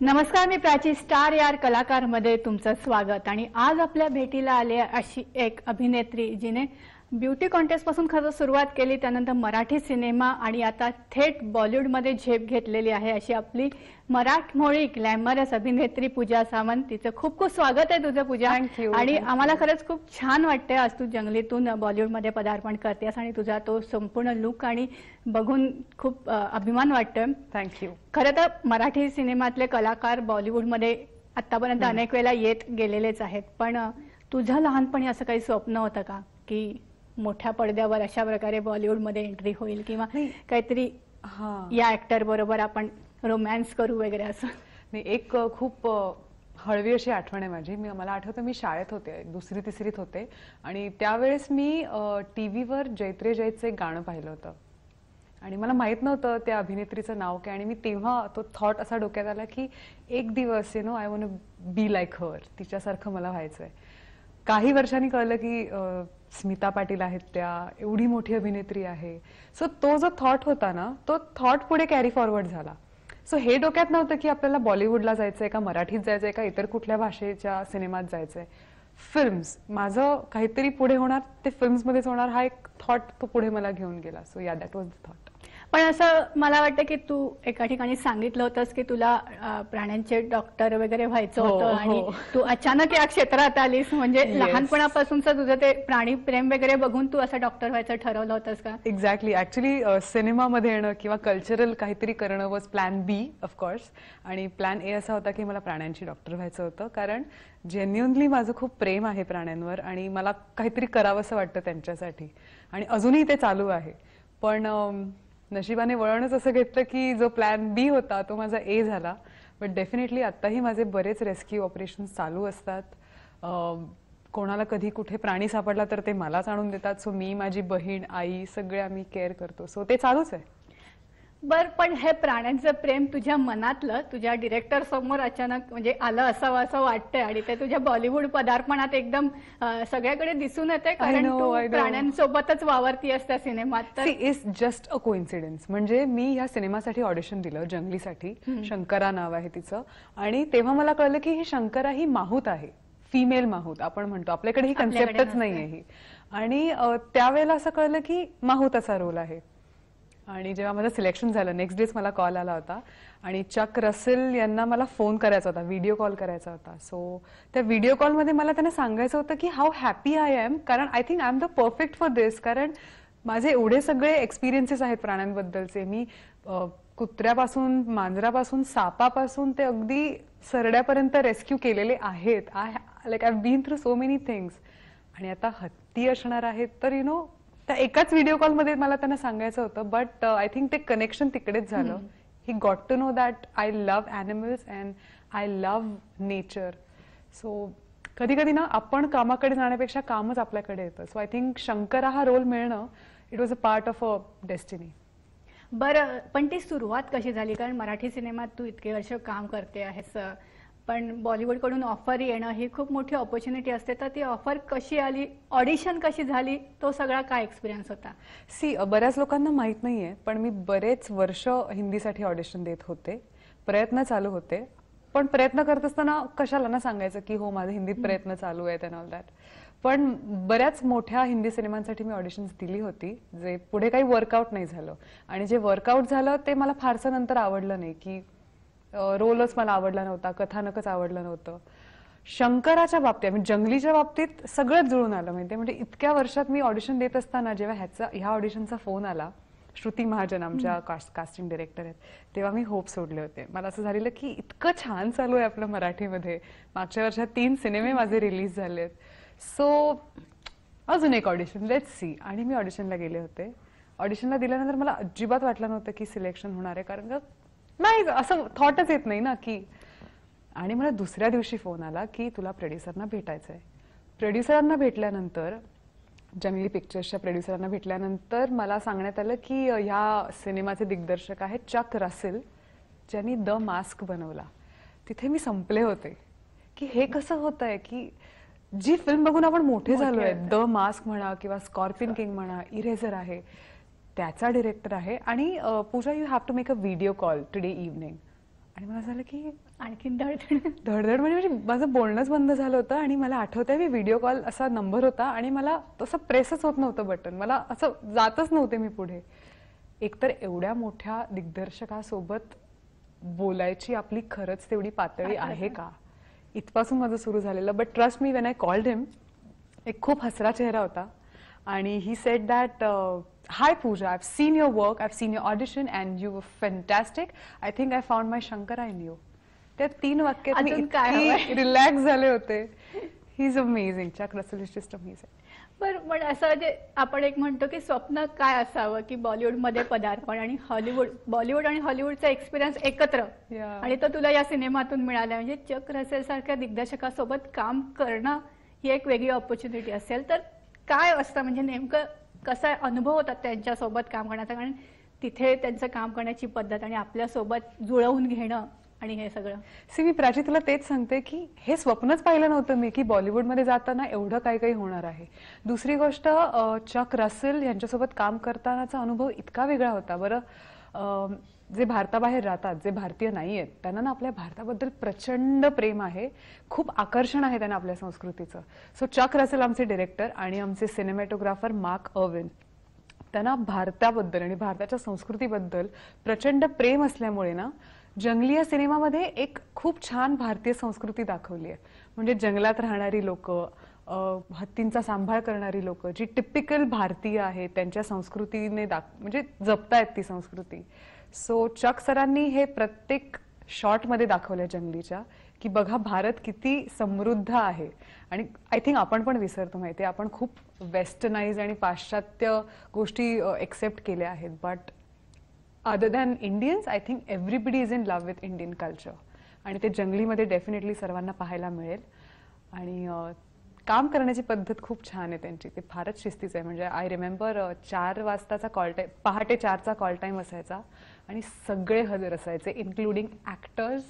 नमस्कार, मी प्राची. स्टार यार कलाकार मध्ये तुमचं स्वागत. आणि आज आपल्या भेटीला आले अशी एक अभिनेत्री जिने ब्युटी कॉन्टेस्ट पासून खरं सुरुवात केली, त्यानंतर मराठी सिनेमा आणि आता थेट बॉलिवूड मध्ये झेप घेतलेली आहे अशी आपली मराठमोळी ग्लॅमरस अभिनेत्री पूजा सावंत. तिचं खूप खूप स्वागत आहे तुझं पूजा. आणि आम्हाला खरंच खूप छान वाटतंय आज तू जंगलीतून बॉलिवूड मध्ये पदार्पण करतेस आणि तुझा तो संपूर्ण लुक आणि बघून खूप अभिमान वाटतोय. थँक्यू. खरं तर मराठी सिनेमातले कलाकार बॉलिवूड मध्ये आतापर्यंत अनेक वेळा येत गेलेलेच आहेत, पण तुझं लहानपणी असं काही स्वप्न होतं का की मोठ्या पडद्यावर अशा प्रकारे बॉलिवूड मध्ये एंट्री होईल किंवा काहीतरी या ऍक्टर बरोबर आपण रोमॅन्स करू वगैरे असं? नाही, एक खूप हळवी अशी आठवण आहे माझी. मला आठवतं मी शाळेत होते, दुसरी तिसरीत होते आणि त्यावेळेस मी टीव्हीवर जैत्रे जैतचं एक गाणं पाहिलं होतं आणि मला माहित नव्हतं त्या अभिनेत्रीचं नाव काय. आणि मी तेव्हा तो थॉट असा डोक्यात आला की एक दिवस I want be like her, तिच्यासारखं मला व्हायचंय. काही वर्षांनी कळलं की स्मिता पाटील आहेत, त्या एवढी मोठी अभिनेत्री आहे. सो तो जो थॉट होता ना, तो थॉट पुढे कॅरी फॉरवर्ड झाला. सो हे डोक्यात नव्हतं की आपल्याला बॉलिवूडला जायचंय का, मराठीत जायचंय का, इतर कुठल्या भाषेच्या सिनेमात जायचंय. फिल्म्स माझं काहीतरी पुढे होणार, ते फिल्म्समध्येच होणार, हा एक थॉट तो पुढे मला घेऊन गेला. सो या दॅट वॉज द थॉट. पण असं मला वाटतं की तू एका ठिकाणी सांगितलं होतंस की तुला प्राण्यांचे डॉक्टर वगैरे व्हायचं होतं आणि तू अचानक या क्षेत्रात आलीस. म्हणजे लहानपणापासूनच तुझं ते प्राणी प्रेम वगैरे बघून तू असं डॉक्टर व्हायचं ठरवलं होतंस का? एक्झॅक्टली. ऍक्च्युली सिनेमामध्ये येणं किंवा कल्चरल काहीतरी करणं वॉज प्लॅन बी ऑफकोर्स. आणि प्लॅन ए असा होता की मला प्राण्यांची डॉक्टर व्हायचं होतं, कारण जेन्युअनली माझं खूप प्रेम आहे प्राण्यांवर आणि मला काहीतरी करावंसं वाटतं त्यांच्यासाठी आणि अजूनही ते चालू आहे. पण नशिबाने वळणच असं घेतलं की जो प्लॅन बी होता तो माझा ए झाला. बट डेफिनेटली आत्ताही माझे बरेच रेस्क्यू ऑपरेशन्स चालू असतात. कोणाला कधी कुठे प्राणी सापडला तर ते मलाच आणून देतात. सो मी, माझी बहीण, आई सगळे आम्ही केअर करतो. सो ते चालूच आहे. बर, पण हे प्राण्यांचं प्रेम तुझ्या मनातलं तुझ्या डिरेक्टर समोर अचानक म्हणजे आलं असावं असं वाटतंय आणि ते तुझ्या बॉलिवूड पदार्पणात एकदम सगळ्याकडे दिसून येते, कारण तू प्राण्यांसोबतच वावरती असते सिनेमात. तर इज जस्ट अ कोइन्सिडन्स. म्हणजे मी ह्या सिनेमासाठी ऑडिशन दिलं, जंगलीसाठी. शंकरा नाव आहे तिचं. आणि तेव्हा मला कळलं की ही शंकरा ही माहूत आहे, फिमेल माहूत आपण म्हणतो. आपल्याकडे ही कन्सेप्टच नाहीये ही. आणि त्यावेळेला असं कळलं की माहूताचा रोल आहे. आणि जेव्हा माझं सिलेक्शन झालं नेक्स्ट डेच मला कॉल आला होता आणि चक रसेल यांना मला फोन करायचा होता, व्हिडिओ कॉल करायचा होता. सो त्या व्हिडिओ कॉलमध्ये मला त्यांना सांगायचं होतं की हाऊ हॅपी आय एम, कारण I think I am the perfect for this. कारण माझे एवढे सगळे एक्सपिरियन्सेस आहेत प्राण्यांबद्दलचे. मी कुत्र्यापासून, मांजरापासून, सापापासून ते अगदी सरड्यापर्यंत रेस्क्यू केलेले आहेत. I been through so many things. आणि आता हत्ती असणार आहेत तर त्या एकाच व्हिडिओ कॉलमध्ये मला त्यांना सांगायचं होतं. बट आय थिंक ते कनेक्शन तिकडेच झालं. He got to know that I love animals and I love nature. So कधी कधी ना आपण कामाकडे जाण्यापेक्षा कामच आपल्याकडे येतं. सो आय थिंक शंकरा हा रोल मिळणं, it was a part of a destiny. बरं, पण ती सुरुवात कशी झाली? कारण मराठी सिनेमात तू इतके वर्ष काम करते आहेस, पण बॉलिवूड कडून ऑफर येणं ही खूप मोठी ऑपॉर्च्युनिटी असते. तर ती ऑफर कशी आली, ऑडिशन कशी झाली, तो सगळा काय एक्सपिरियन्स होता? बऱ्याच लोकांना माहित नाहीये, पण मी बरेच वर्ष हिंदीसाठी ऑडिशन देत होते. प्रयत्न चालू होते. पण प्रयत्न करत असताना कशाला ना सांगायचं की हो माझे हिंदीत प्रयत्न चालू आहेत अँड ऑल दॅट. पण बऱ्याच मोठ्या हिंदी सिनेमांसाठी मी ऑडिशन्स दिली होती, जे पुढे काही वर्कआउट नाही झालं. आणि जे वर्कआउट झालं ते मला फारसं नंतर आवडलं नाही, की रोलच मला आवडला नव्हता, कथानकच आवडलं नव्हतं. शंकराच्या बाबतीत, म्हणजे जंगलीच्या बाबतीत सगळंच जुळून आलं. म्हणजे इतक्या वर्षात मी ऑडिशन देत असताना जेव्हा ह्या ऑडिशनचा फोन आला, श्रुती महाजन आमच्या कास्टिंग डिरेक्टर आहेत, तेव्हा मी होप सोडले होते. मला असं झालेलं की इतकं छान चालू आहे आपलं मराठीमध्ये. मागच्या वर्षात 3 सिनेमे माझे रिलीज झालेत. सो अजून एक ऑडिशन, लेट्स सी. आणि मी ऑडिशनला गेले होते. ऑडिशनला दिल्यानंतर मला अजिबात वाटलं नव्हतं की सिलेक्शन होणार आहे, कारण नाही असं थॉटच येत नाही ना की. आणि मला दुसऱ्या दिवशी फोन आला की तुला प्रोड्युसरना भेटायचंय. प्रोड्युसरांना भेटल्यानंतर, जंगली पिक्चर्सच्या प्रोड्युसरांना भेटल्यानंतर मला सांगण्यात आलं की ह्या सिनेमाचे दिग्दर्शक आहेत चक रसेल, ज्यांनी द मास्क बनवला. तिथे मी संपले होते की हे कसं होतंय की जी फिल्म बघून आपण मोठे झालोय, द मास्क म्हणा किंवा स्कॉर्पियन किंग म्हणा, इरेझर आहे, त्याचा डिरेक्टर आहे. आणि Pooja, you have to make a video call today evening. आणि मला झालं की आणखीन धडधड. धडधड म्हणजे माझं बोलणंच बंद झालं होतं आणि मला आठवतंय मी व्हिडिओ कॉल असा नंबर होता आणि मला तसं प्रेसच होत नव्हतं बटन, मला असं जातच नव्हते मी पुढे. एकतर एवढ्या मोठ्या दिग्दर्शकासोबत बोलायची आपली खरंच तेवढी पातळी आहे का, इथपासून माझं सुरू झालेलं. But trust me, when I called him, एक खूप हसरा चेहरा होता आणि he said that, hi Pooja, I have seen your work, I have seen your audition and you were fantastic. I think I found my Shankara in you. त्या 3 वाक्यात मी अजून काय हवंय? इतकी रिलॅक्स झाले होते. He is amazing. Chuck Russell is just amazing. बरं, पण असं म्हणजे आपण एक म्हणतो की स्वप्न काय असावं की बॉलिवूडमध्ये पदार्पण आणि बॉलिवूड आणि हॉलिवूडचा एक्सपिरियन्स एकत्र, Yeah. आणि तो तुला या सिनेमातून मिळाला. म्हणजे चक रसेल सारख्या दिग्दर्शकासोबत काम करणं ही एक वेगळी ऑपॉर्च्युनिटी असेल तर काय असतं, म्हणजे नेमकं कसा अनुभव होता त्यांच्यासोबत काम करण्याचा, कारण तिथे त्यांचं काम करण्याची पद्धत आणि आपल्यासोबत जुळवून घेणं आणि हे सगळं. मी प्राची तुला तेच सांगते की हे स्वप्नच पाहिलं नव्हतं मी की बॉलिवूडमध्ये जाताना एवढं काही काही होणार आहे. दुसरी गोष्ट, चक रसेल यांच्यासोबत काम करतानाचा अनुभव इतका वेगळा होता. बरं, जे भारताबाहेर राहतात, जे भारतीय नाही आहेत, त्यांना ना आपल्या भारताबद्दल प्रचंड प्रेम आहे, खूप आकर्षण आहे त्यांना आपल्या संस्कृतीचं. सो चक रसेल आमचे डिरेक्टर आणि आमचे सिनेमॅटोग्राफर मार्क अर्विन, त्यांना भारताबद्दल आणि भारताच्या संस्कृतीबद्दल प्रचंड प्रेम असल्यामुळे ना जंगली या सिनेमामध्ये एक खूप छान भारतीय संस्कृती दाखवली आहे. म्हणजे जंगलात राहणारी लोक, हत्तींचा सांभाळ करणारी लोक, जी टिपिकल भारतीय आहेत त्यांच्या संस्कृतीने म्हणजे जपतायत ती संस्कृती. सो चक सरांनी हे प्रत्येक शॉटमध्ये दाखवलंय जंगलीच्या, की बघा भारत किती समृद्ध आहे. आणि आय थिंक आपण पण विसरतो माहितीये, आपण खूप वेस्टर्नाइज आणि पाश्चात्य गोष्टी एक्सेप्ट केल्या आहेत. But other than Indians, I think everybody is in love with Indian culture, आणि ते जंगलीमध्ये डेफिनेटली सर्वांना पाहायला मिळेल. आणि काम करण्याची पद्धत खूप छान आहे त्यांची, ते फारच शिस्तीचं आहे. म्हणजे आय रिमेंबर 4 वाजताचा कॉल टाईम, पहाटे 4चा कॉल टाईम असायचा आणि सगळे हजर असायचे, including actors.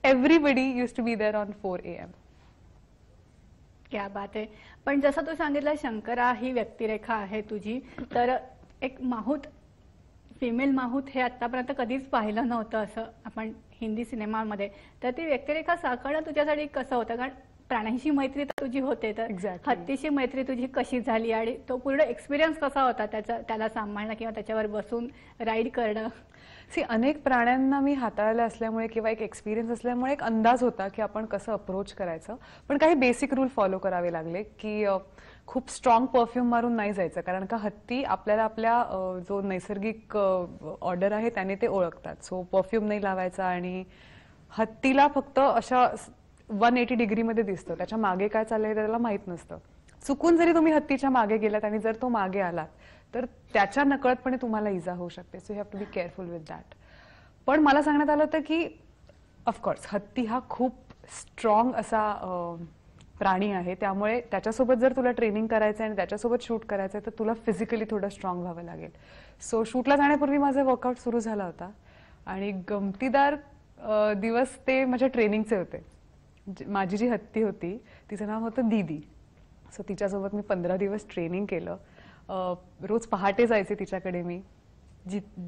Everybody use to be there on 4 AM. क्या बात आहे. पण जसं तू सांगितलं, शंकरा ही व्यक्तिरेखा आहे तुझी, तर एक माहूत, फिमेल माहूत हे आतापर्यंत कधीच पाहिलं नव्हतं असं आपण हिंदी सिनेमामध्ये. तर ती व्यक्तिरेखा साकारणं तुझ्यासाठी कसं होतं, कारण प्राण्यांशी मैत्री तर तुझी होते, तर Exactly. हत्तीशी मैत्री तुझी कशी झाली आणि तो पूर्ण एक्सपिरियन्स कसा होता त्याला सांभाळणं किंवा त्याच्यावर बसून राईड करणं? अनेक प्राण्यांना मी हाताळलं असल्यामुळे किंवा एक एक्सपिरियन्स असल्यामुळे एक अंदाज होता की आपण कसं अप्रोच करायचं. पण काही बेसिक रूल फॉलो करावे लागले की खूप स्ट्रॉंग परफ्यूम मारून नाही जायचं, कारण का हत्ती आपल्याला आपल्या जो नैसर्गिक ऑर्डर आहे त्याने ते ओळखतात. सो परफ्यूम नाही लावायचा, आणि हत्तीला फक्त अशा 180 डिग्रीमध्ये दिसतं, त्याच्या मागे काय चाललंय त्याला माहित नसतं. चुकून जरी तुम्ही हत्तीच्या मागे गेलात आणि जर तो मागे आलात तर त्याच्या नकळतपणे तुम्हाला इजा होऊ शकते. So you have to be careful with that. पण मला सांगण्यात आलं होतं की ऑफकोर्स हत्ती हा खूप स्ट्रॉंग असा प्राणी आहे, त्यामुळे त्याच्यासोबत जर तुला ट्रेनिंग करायचं आहे आणि त्याच्यासोबत शूट करायचं आहे तर तुला फिजिकली थोडं स्ट्रॉंग व्हावं लागेल. सो शूटला जाण्यापूर्वी माझा वर्कआउट सुरू झाला होता आणि गमतीदार दिवस ते माझ्या ट्रेनिंगचे होते. माझी जी हत्ती होती तिचं नाव होतं दीदी. सो तिच्यासोबत मी 15 दिवस ट्रेनिंग केलं. रोज पहाटे जायचे तिच्याकडे मी.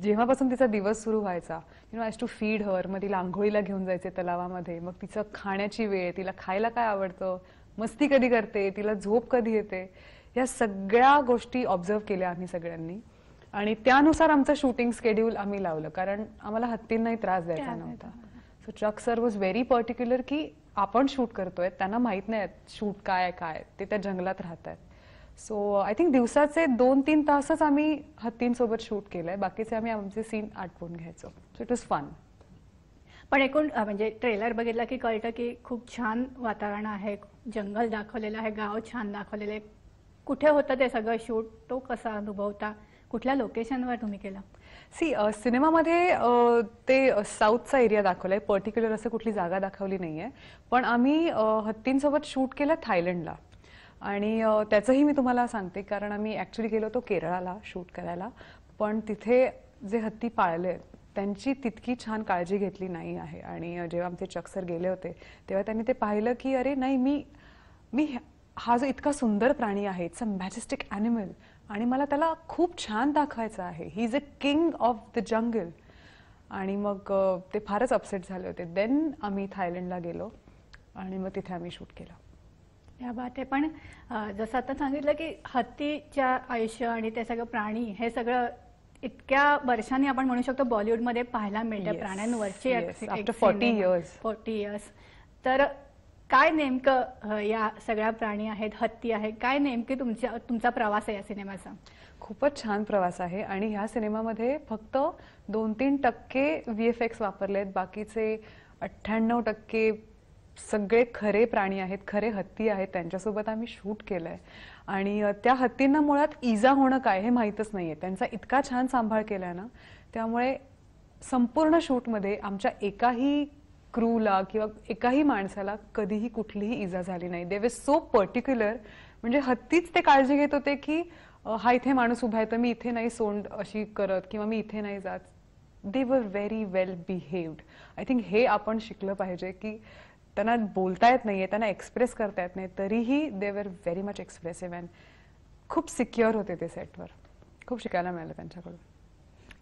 जेव्हापासून तिचा दिवस सुरू व्हायचा, आय हॅज टू फीड हर. मग तिला आंघोळीला घेऊन जायचे तलावामध्ये. मग तिचं खाण्याची वेळ, तिला खायला काय आवडतं, मस्ती कधी करते, तिला झोप कधी येते, या सगळ्या गोष्टी ऑब्झर्व केल्या आम्ही सगळ्यांनी. आणि त्यानुसार आमचं शूटिंग शेड्यूल आम्ही लावलं, कारण आम्हाला हत्तींनाही त्रास द्यायचा नव्हता. So Chuck sir was very particular की आपण शूट करतोय, त्यांना माहित नाही शूट काय काय, ते त्या जंगलात राहतात. सो आय थिंक दिवसाचे 2-3 तासच आम्ही हत्तींसोबत शूट केलंय, बाकीचे आम्ही आमचे सीन आटपून घ्यायचो. So it was fun. पण एकूण म्हणजे ट्रेलर बघितला की कळतं की खूप छान वातावरण आहे, जंगल दाखवलेलं आहे, गाव छान दाखवलेलं आहे. कुठे होतं ते सगळं शूट, तो कसा अनुभव होता, कुठल्या लोकेशनवर तुम्ही केला? सिनेमामध्ये ते साऊथचा एरिया दाखवलाय, पर्टिक्युलर असं कुठली जागा दाखवली नाहीये. पण आम्ही हत्तींसोबत शूट केलं थायलंडला, आणि त्याचंही मी तुम्हाला सांगते, कारण आम्ही ऍक्च्युली गेलो होतो केरळाला शूट करायला. पण तिथे जे हत्ती पाळले त्यांची तितकी छान काळजी घेतली नाही आहे. आणि जेव्हा आमचे चक सर गेले होते तेव्हा त्यांनी ते पाहिलं की अरे नाही, मी हा जो इतका सुंदर प्राणी आहे, इट्स अ मॅजेस्टिक ॲनिमल, आणि मला त्याला खूप छान दाखवायचं आहे. He is a king of the jungle. आणि मग ते फारच अपसेट झाले होते. देन आम्ही थायलंडला गेलो आणि मग तिथे आम्ही शूट केलं. या बात आहे. पण जसं आता सांगितलं की हत्तीच्या आयुष्य आणि ते सगळं प्राणी हे सगळं इतक्या वर्षांनी आपण म्हणू शकतो बॉलिवूडमध्ये पाहायला मिळतं. Yes, प्राण्यांवरची yes, after 40 years. 40 years. तर काय नेमकं या सगळ्या प्राणी आहेत, हत्ती आहे, काय नेमकी तुमचा प्रवास आहे या सिनेमाचा? खूपच छान प्रवास आहे आणि ह्या सिनेमामध्ये फक्त 2-3% VFX वापरलेत. बाकीचे 98% सगळे खरे प्राणी आहेत, खरे हत्ती आहेत. त्यांच्यासोबत आम्ही शूट केलंय आणि त्या हत्तींना मुळात इजा होणं काय हे माहीतच नाहीये. त्यांचा इतका छान सांभाळ केलाय ना, त्यामुळे संपूर्ण शूटमध्ये आमच्या एकाही क्रूला किंवा एकाही माणसाला कधीही कुठलीही इजा झाली नाही. दे वर सो पर्टिक्युलर. म्हणजे हत्तीच ते काळजी घेत होते की हा इथे माणूस उभा आहे तर मी इथे नाही सोंड अशी करत किंवा मी इथे नाही जात. They were very well behaved. I think हे आपण शिकलं पाहिजे की त्यांना बोलता येत नाहीये, त्यांना एक्सप्रेस करता येत नाही, तरीही they were very much expressive and खूप सिक्युअर होते ते सेटवर. खूप शिकायला मिळालं त्यांच्याकडून.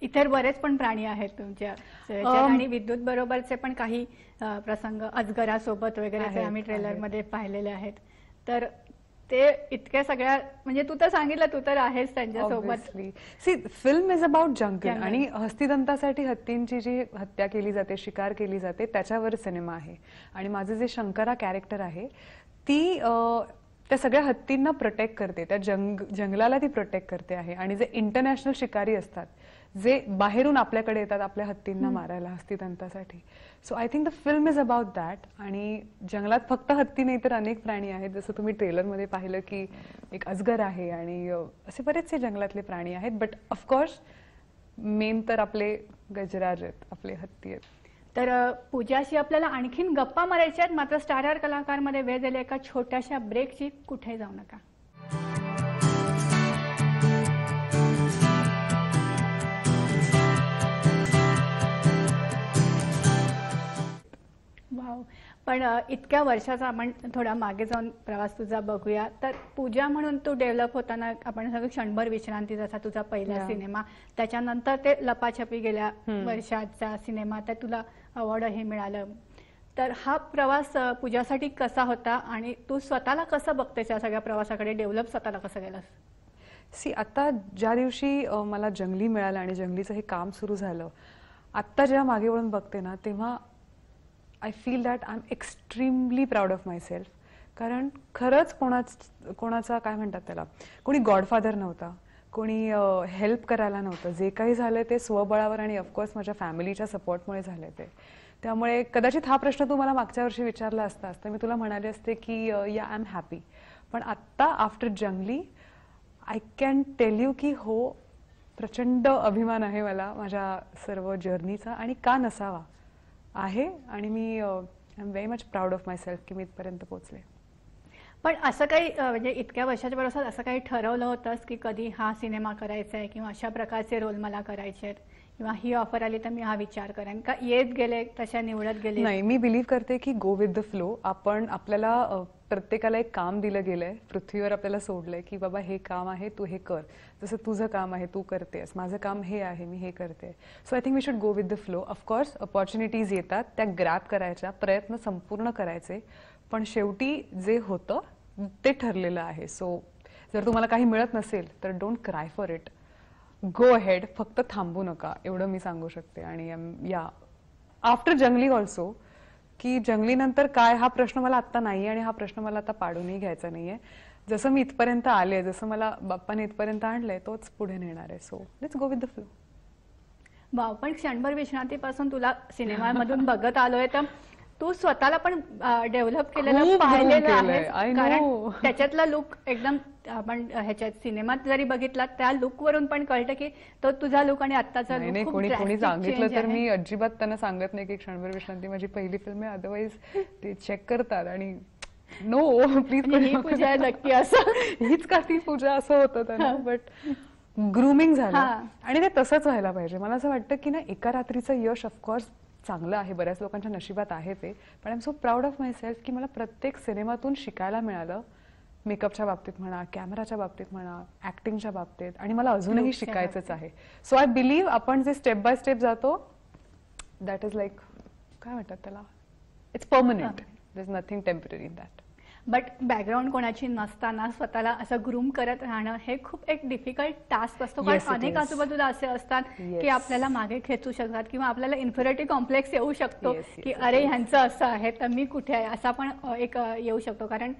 इतर बरेच पण प्राणी आहेत तुमच्या याच्यात आणि विद्युत बरोबरचे पण काही प्रसंग अजगरासोबत वगैरे ते आम्ही ट्रेलरमध्ये पाहिलेले आहेत. तर ते इतक्या सगळ्या म्हणजे तू तर सांगितलं तू तर आहेस त्यांच्यासोबत. सी फिल्म इज अबाउट जंगल आणि हस्तिदंतासाठी हत्तींची जी हत्या केली जाते, शिकार केली जाते, त्याच्यावर सिनेमा आहे. आणि माझं जे शंकरा कॅरेक्टर आहे ती त्या सगळ्या हत्तींना प्रोटेक्ट करते, त्या जंगलाला ती प्रोटेक्ट करते आहे. आणि जे इंटरनॅशनल शिकारी असतात जे बाहेरून आपल्याकडे येतात आपल्या हत्तींना मारायला हस्तिदंतासाठी. So I think the film is about that. आणि जंगलात फक्त हत्ती नाही तर अनेक प्राणी आहेत. जसं तुम्ही ट्रेलरमध्ये पाहिलं की एक अजगर आहे आणि असे बरेचसे जंगलातले प्राणी आहेत. बट ऑफकोर्स मेन तर आपले गजराज आहेत, आपले हत्ती आहेत. तर पूजाशी आपल्याला आणखीन गप्पा मारायच्या आहेत. मात्र स्टार कलाकारमध्ये वेळ झाली एका छोट्याशा ब्रेकची. कुठे जाऊ नका. वाव. पण इतक्या वर्षाचा आपण थोडा मागे जाऊन प्रवास तुझा बघूया. तर पूजा म्हणून तू डेव्हलप होताना आपण सगळं क्षणभर विश्रांती जसा तुझा पहिला सिनेमा, त्याच्यानंतर ते लपाछपी गेल्या वर्षाचा सिनेमा, तर तुला अवॉर्डही मिळालं. तर हा प्रवास पूजासाठी कसा होता आणि तू स्वतःला कसं बघतेस या सगळ्या प्रवासाकडे, डेव्हलप स्वतःला कसं केलंस? सी आता ज्या दिवशी मला जंगली मिळालं आणि जंगलीचं हे काम सुरू झालं, आत्ता जेव्हा मागे वळून बघते ना तेव्हा I feel that I am extremely proud of my self. कारण खरंच कोणाचा काय म्हणतात त्याला, कोणी गॉडफादर नव्हता, कोणी हेल्प करायला नव्हतं. जे काही झालं ते स्वबळावर आणि ऑफकोर्स माझ्या फॅमिलीच्या सपोर्टमुळे झालं ते. त्यामुळे कदाचित हा प्रश्न तू मला मागच्या वर्षी विचारला असतास तर मी तुला म्हणाले असते की या आय एम हॅपी. पण आत्ता आफ्टर जंगली आय कॅन टेल यू की हो, प्रचंड अभिमान आहे मला माझ्या सर्व जर्नीचा. आणि का नसावा आहे. आणि मी I am very much proud of myself की मी इथपर्यंत पोहोचले. पण असं काही म्हणजे इतक्या वर्षाच्या बरोबर असं काही ठरवलं होतंस की कधी हा सिनेमा करायचा आहे किंवा अशा प्रकारचे रोल मला करायचे आहेत किंवा ही ऑफर आली तर मी हा विचार करेन, का येत गेले तशा निवडत गेले? नाही, मी बिलीव्ह करते की गो विथ द फ्लो. आपल्याला प्रत्येकाला एक काम दिलं गेलंय, पृथ्वीवर आपल्याला सोडलंय की बाबा हे काम आहे तू हे कर. जसं तुझं काम आहे तू करतेस, माझं काम हे आहे मी हे करते. So I think we should go with the flow. Of course opportunities येतात, त्या ग्रॅब करायच्या, प्रयत्न संपूर्ण करायचे. पण शेवटी जे होतं ते ठरलेलं आहे. सो जर तुम्हाला काही मिळत नसेल तर don't cry for it, go ahead. फक्त थांबू नका, एवढं मी सांगू शकते. आणि या आफ्टर जंगली ऑल्सो की जंगलीनंतर काय हा प्रश्न मला आत्ता नाही आणि हा प्रश्न मला आता पाडूनही घ्यायचा नाहीये. जसं मी इथपर्यंत आले, जसं मला बाप्पाने इथपर्यंत आणलंय तोच पुढे नेणार आहे. So let's go with the flow. Wow. पण क्षणभर विश्रांतीपासून तुला सिनेमामधून बघत आलोय तर तू स्वतःला पण डेव्हलप केलेलं पाहिलेलं आहे. कारण त्याच्यातला लुक एकदम आपण ह्याच्यात सिनेमात जरी बघितला त्या लुक वरून पण कळतं की तो तुझा लुक आणि आत्ताचा लुक खूप कोणी drastic सांगितलं change तर आहे. मी अजिबात त्यांना सांगत नाही की क्षणभर विश्रांती माझी पहिली फिल्म आहे. अदरवाईज ते चेक करतात आणि नो प्लीज ही पूजा आहे नक्की असं. हीच का ती पूजा असं होतं त्यांना. बट ग्रूमिंग झालं आणि ते तसंच व्हायला पाहिजे. मला असं वाटतं की ना एका रात्रीचं यश ऑफकोर्स चांगलं आहे, बऱ्याच लोकांच्या नशिबात आहे ते. पण I am so proud of myself की मला प्रत्येक सिनेमातून शिकायला मिळालं. मेकअपच्या बाबतीत म्हणा, कॅमेराच्या बाबतीत म्हणा, ऍक्टिंगच्या बाबतीत. आणि मला अजूनही शिकायचंच आहे. सो आय बिलीव्ह आपण जे स्टेप बाय स्टेप जातो दॅट इज लाईक काय म्हणतात त्याला, it's permanent, there is nothing temporary in that. But background कोणाची नसताना स्वतःला असं ग्रूम करत राहणं हे खूप एक डिफिकल्ट टास्क असतो. कारण Yes, it अनेक is. आजूबाजूला असे असतात की Yes. आपल्याला मागे खेचू शकतात किंवा आपल्याला इन्फिरिटी कॉम्प्लेक्स येऊ शकतो Yes, yes, की yes, अरे yes. ह्यांचं असं आहे तर मी कुठे आहे असा पण एक येऊ शकतो. कारण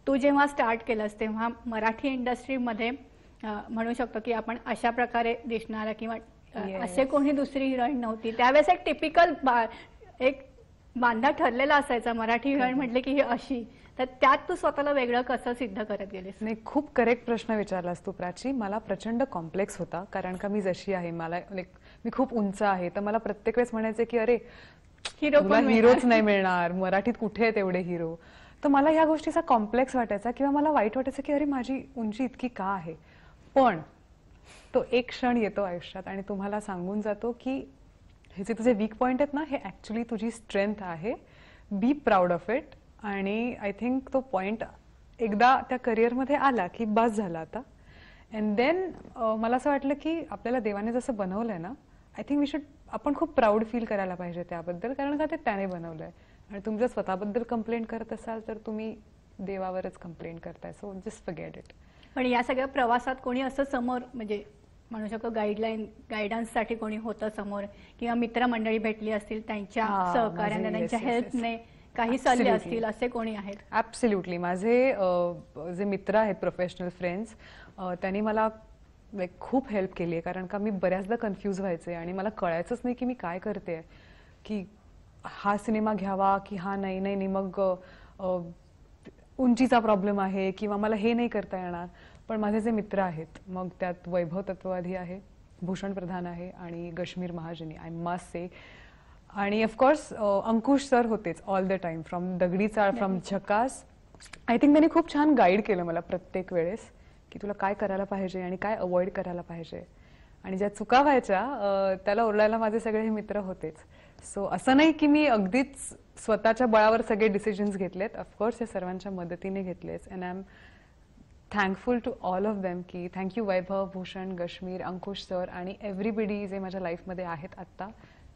तू जेव्हा स्टार्ट केलंस तेव्हा मराठी इंडस्ट्रीमध्ये म्हणू शकतो की आपण अशा प्रकारे दिसणारा किंवा Yes. असे कोणी दुसरी हिरोईन नव्हती. त्यावेळेस एक टिपिकल एक बांधा ठरलेला असायचा मराठी हिरोईन म्हटले की ही अशी. तर त्यात तू स्वतःला वेगळं कसं सिद्ध करत गेलीस? नाही, खूप करेक्ट प्रश्न विचारलास तू प्राची. मला प्रचंड कॉम्प्लेक्स होता, कारण का मी जशी आहे, मला मी खूप उंच आहे, तर मला प्रत्येक वेळेस म्हणायचे की अरे हिरो तुला हिरोच नाही मिळणार, मराठीत कुठे आहेत एवढे हिरो. तर मला ह्या गोष्टीचा कॉम्प्लेक्स वाटायचा किंवा मला वाईट वाटायचं की अरे माझी उंची इतकी का आहे. पण तो एक क्षण येतो आयुष्यात आणि तुम्हाला सांगून जातो की हे जे तुझे वीक पॉइंट आहेत ना, हे ऍक्च्युली तुझी स्ट्रेंथ आहे. Be proud of it. आणि आय थिंक तो पॉइंट एकदा त्या करिअरमध्ये आला की बस झाला आता. अँड देन मला असं वाटलं की आपल्याला देवाने जसं बनवलंय ना, आय थिंक वी शुड, आपण खूप प्राऊड फील करायला पाहिजे त्याबद्दल, कारण का ते त्याने बनवलंय. आणि तुम्ही जर स्वतःबद्दल कंप्लेंट करत असाल तर तुम्ही देवावरच कंप्लेंट करताय. So just forget it. पण या सगळ्या प्रवासात कोणी असं समोर म्हणजे म्हणू शकतो गायडन्ससाठी कोणी होतं समोर किंवा मित्रमंडळी भेटली असतील त्यांच्या सहकार्याने, त्यांच्या हेल्पने काही सल्ले असतील, असे कोणी आहेत? ऍब्सोल्युटली. माझे जे मित्र आहेत, प्रोफेशनल फ्रेंड्स, त्यांनी मला लाईक खूप हेल्प केली आहे. कारण का मी बऱ्याचदा कन्फ्यूज व्हायचे आणि मला कळायचंच नाही की मी काय करते, की हा सिनेमा घ्यावा की हा नाही नाही नाही, मग उंचीचा प्रॉब्लेम आहे किंवा मला हे नाही करता येणार. पण माझे जे मित्र आहेत, मग त्यात वैभव तत्वाधी आहे, भूषण प्रधान आहे आणि गश्मीर महाजनी, आय मस्ट से. आणि ऑफकोर्स अंकुश सर होतेच ऑल द टाइम, फ्रॉम दगडी चाळ, फ्रॉम झकास. आय थिंक त्यांनी खूप छान गाईड केलं मला प्रत्येक वेळेस की तुला काय करायला पाहिजे आणि काय अवॉइड करायला पाहिजे. आणि ज्या चुका व्हायच्या त्याला ओरडायला माझे सगळे हे मित्र होतेच. सो असं नाही की मी अगदीच स्वतःच्या बळावर सगळे डिसिजन्स घेतलेत. ऑफकोर्स हे सर्वांच्या मदतीने घेतलेच. And I am thankful to all of them की थँक्यू वैभव, भूषण, गश्मीर, अंकुश सर आणि एव्हरीबडी जे माझ्या लाईफमध्ये आहेत आत्ता.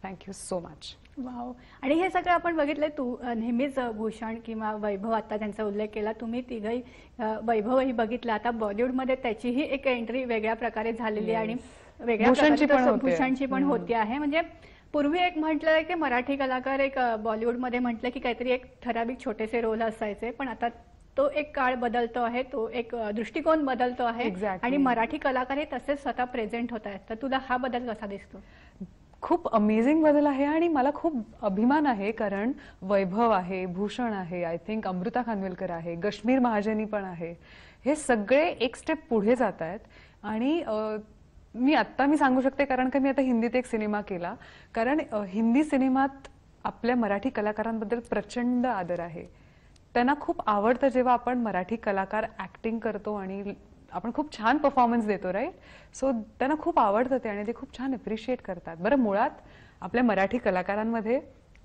Thank you so much. वाव. आणि हे सगळं आपण बघितलंय, तू नेहमीच भूषण किंवा वैभव, आता त्यांचा उल्लेख केला, तुम्ही तिघही वैभवही बघितला. आता बॉलिवूडमध्ये त्याचीही एक एंट्री वेगळ्या प्रकारे झालेली आहे आणि वेगळ्या भूषणची पण प्रकारे होते. भूषणची पण होती आहे. म्हणजे पूर्वी एक म्हटलं की मराठी कलाकार एक बॉलिवूडमध्ये म्हटलं की काहीतरी एक ठराविक छोटेसे रोल असायचे, पण आता तो एक काळ बदलतो आहे, तो एक दृष्टिकोन बदलतो आहे. Exactly. आणि मराठी कलाकार हे तसेच स्वतः प्रेझेंट होत आहेत. तर तुला हा बदल कसा दिसतो? खूप अमेझिंग बदल आहे आणि मला खूप अभिमान आहे, कारण वैभव आहे, भूषण आहे, आय थिंक अमृता खानविलकर आहे, गश्मीर महाजनी पण आहे. हे सगळे एक स्टेप पुढे जात आहेत. आणि मी सांगू शकते, कारण का मी आता हिंदीत एक सिनेमा केला, कारण हिंदी सिनेमात आपल्या मराठी कलाकारांबद्दल प्रचंड आदर आहे. त्यांना खूप आवडतं जेव्हा आपण मराठी कलाकार ऍक्टिंग करतो आणि आपण खूप छान परफॉर्मन्स देतो, राईट. सो त्यांना खूप आवडतं ते आणि ते खूप छान अप्रिशिएट करतात. बरं, मुळात आपल्या मराठी कलाकारांमध्ये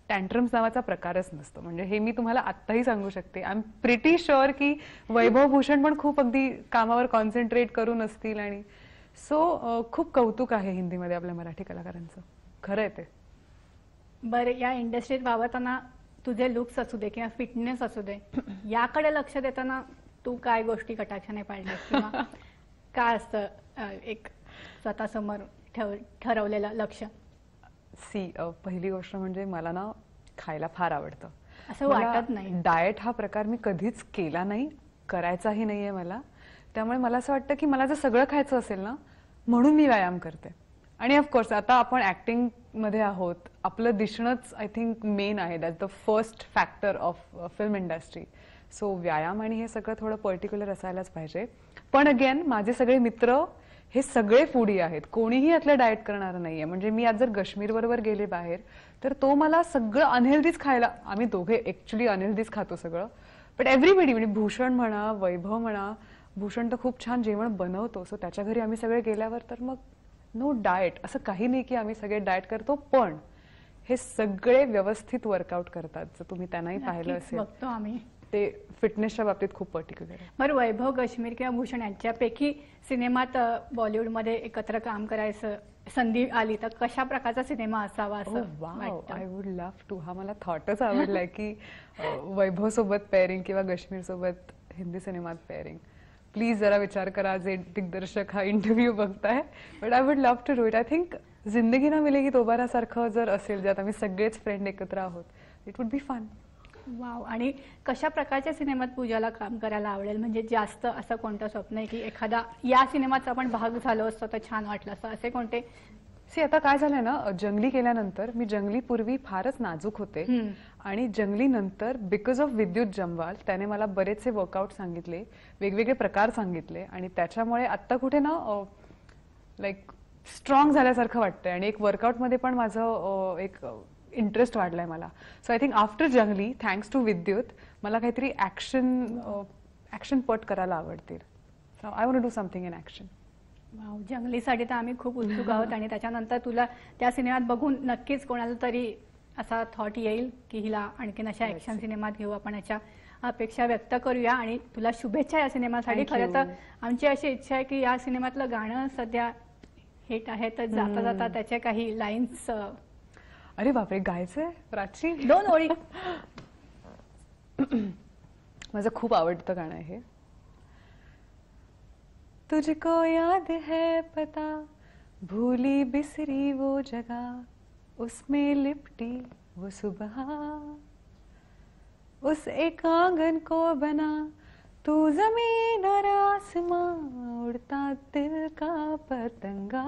टँट्रम्स नावाचा प्रकारच नसतो. म्हणजे हे मी तुम्हाला आत्ताही सांगू शकते. आय एम प्रिटी शुअर की वैभव, भूषण पण खूप अगदी कामावर कॉन्सन्ट्रेट करून असतील. आणि सो खूप कौतुक आहे हिंदीमध्ये आपल्या मराठी कलाकारांचं. खरं आहे ते. बरं, या इंडस्ट्रीत वावरताना तुझे लुक्स असू दे किंवा फिटनेस असू दे, याकडे लक्ष देताना तू काय गोष्टी कटाक्षाने पाळल्यास किंवा काय असतं एक स्वतःसमोर ठरवलेलं लक्ष? पहिली गोष्ट म्हणजे मला ना खायला फार आवडतं. असं वाटत नाही. डाएट हा प्रकार मी कधीच केला नाही, करायचाही नाहीये मला. त्यामुळे मला असं वाटतं की मला जर सगळं खायचं असेल ना, म्हणून मी व्यायाम करते. आणि ऑफकोर्स आता आपण ऍक्टिंग मध्ये आहोत, आपलं दिसणंच आय थिंक मेन आहे. That's the first factor of film industry. So व्यायाम आणि हे सगळं थोडं पर्टिक्युलर असायलाच पाहिजे. पण अगेन माझे सगळे मित्र हे सगळे फूडी आहेत, कोणीही यातलं डाएट करणारं नाहीये. म्हणजे मी आज जर गश्मीर बरोबर गेले बाहेर, तर तो मला सगळं अनहेल्दीच खायला, आम्ही दोघे ऍक्च्युली अनहेल्दीच खातो सगळं. बट एव्हरीबडी, म्हणजे भूषण म्हणा, वैभव म्हणा, भूषण तर खूप छान जेवण बनवतो. सो त्याच्या घरी आम्ही सगळे गेल्यावर तर मग नो डाएट, असं काही नाही की आम्ही सगळे डाएट करतो. पण हे सगळे व्यवस्थित वर्कआउट करतात, जर तुम्ही त्यांनाही पाहिलं असेल. बघतो आम्ही. ते फिटनेसच्या बाबतीत खूप पर्टिक्युलर आहे. बरं, वैभव गश्मीर किंवा भूषण यांच्यापैकी सिनेमात बॉलिवूडमध्ये एकत्र काम करायचं संधी आली तर कशा प्रकारचा सिनेमा असावा असं वाटतं? I would love to. हा मला थॉटच आवडलाय की वैभव सोबत पेअरिंग किंवा गश्मीर सोबत हिंदी सिनेमात पेअरिंग. प्लीज जरा विचार करा जे दिग्दर्शक हा इंटरव्ह्यू बघताय. But I would love to do it. I think Zindagi Na मिलेगी दोबारा सारखं जर असेल ज्यात आम्ही सगळेच फ्रेंड एकत्र आहोत, it would be fun. Wow. आणि कशा प्रकारच्या सिनेमात पूजाला काम करायला आवडेल? म्हणजे जास्त असं कोणतं स्वप्न आहे की एखादा या सिनेमाचा आपण भाग झालो असतो तर छान वाटलं असतं, असे कोणते? आता काय झालंय ना, जंगली केल्यानंतर मी जंगली पूर्वी फारच नाजूक होते आणि जंगली नंतर बिकॉज ऑफ विद्युत जमवाल त्याने मला बरेचसे वर्कआउट सांगितले, वेगवेगळे प्रकार सांगितले आणि त्याच्यामुळे आत्ता कुठे ना लाईक स्ट्रॉंग झाल्यासारखं वाटतंय आणि एक वर्कआउटमध्ये पण माझं एक इंटरेस्ट वाढलाय मला. So I think after Junglee thanks to Vidyut मला काहीतरी ऍक्शन पट करायला आवडतील. So I want to do something in action. Wow. जंगलीसाठी तर आम्ही खूप उत्सुक आहोत आणि त्याच्यानंतर तुला त्या सिनेमात बघून नक्कीच कोणाला तरी असा थॉट येईल की हिला आणखीन अशा ऍक्शन सिनेमात घेऊ आपण, याच्या अपेक्षा व्यक्त करूया आणि तुला शुभेच्छा या सिनेमासाठी. खरं तर आमची अशी इच्छा आहे की या सिनेमातलं गाणं सध्या हिट आहे तर जाता जाता त्याचे काही लाईन्स. अरे बापरे, गायचंय प्राची? 2 ओळी. माझं खूप आवडतं गाणं आहे. तुझको याद है पता भूली बिसरी वो जगह उसमें लिपटी वो सुबह उस एक आंगन को बना तू जमीन और आसमां उड़ता दिल का पतंगा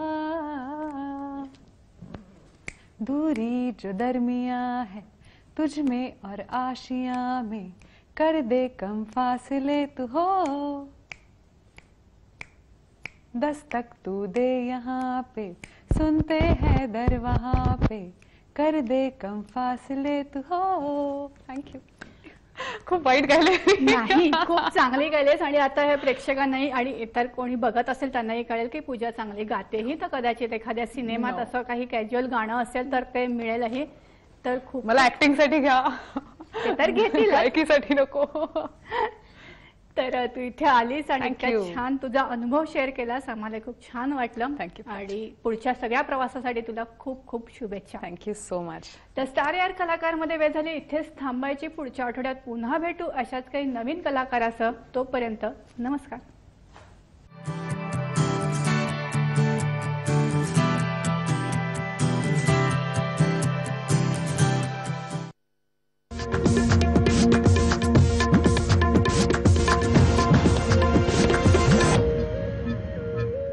दूरी जो दरमिया है तुझ में और आशिया में कर दे कम फासले तू हो दस्तक तू दे यहाँ पे सुनते हैं दर वहाँ पे कर दे कम फासले तू हो. थँक्यू. खूप वाईट गायले नाही, खूप चांगली गायलेस आणि आता हे प्रेक्षकांनाही आणि इतर कोणी बघत असेल त्यांनाही कळेल की पूजा चांगली गातेही. तर कदाचित एखाद्या सिनेमात असं काही कॅज्युअल गाणं असेल तर ते मिळेलही. तर खूप मला ऍक्टिंग साठी घ्या, ते तर घेतील, गायकीसाठी नको. तर तू इथे आलीस आणि Thank you. छान तुझा अनुभव शेअर केलास, आम्हाला खूप छान वाटलं. Thank you. आणि पुढच्या सगळ्या प्रवासासाठी तुला खूप खूप शुभेच्छा. Thank you so much. तर स्टार यार कलाकार मध्ये वेळ झाली इथेच थांबायची. पुढच्या आठवड्यात पुन्हा भेटू अशाच काही नवीन कलाकारासह. तोपर्यंत नमस्कार.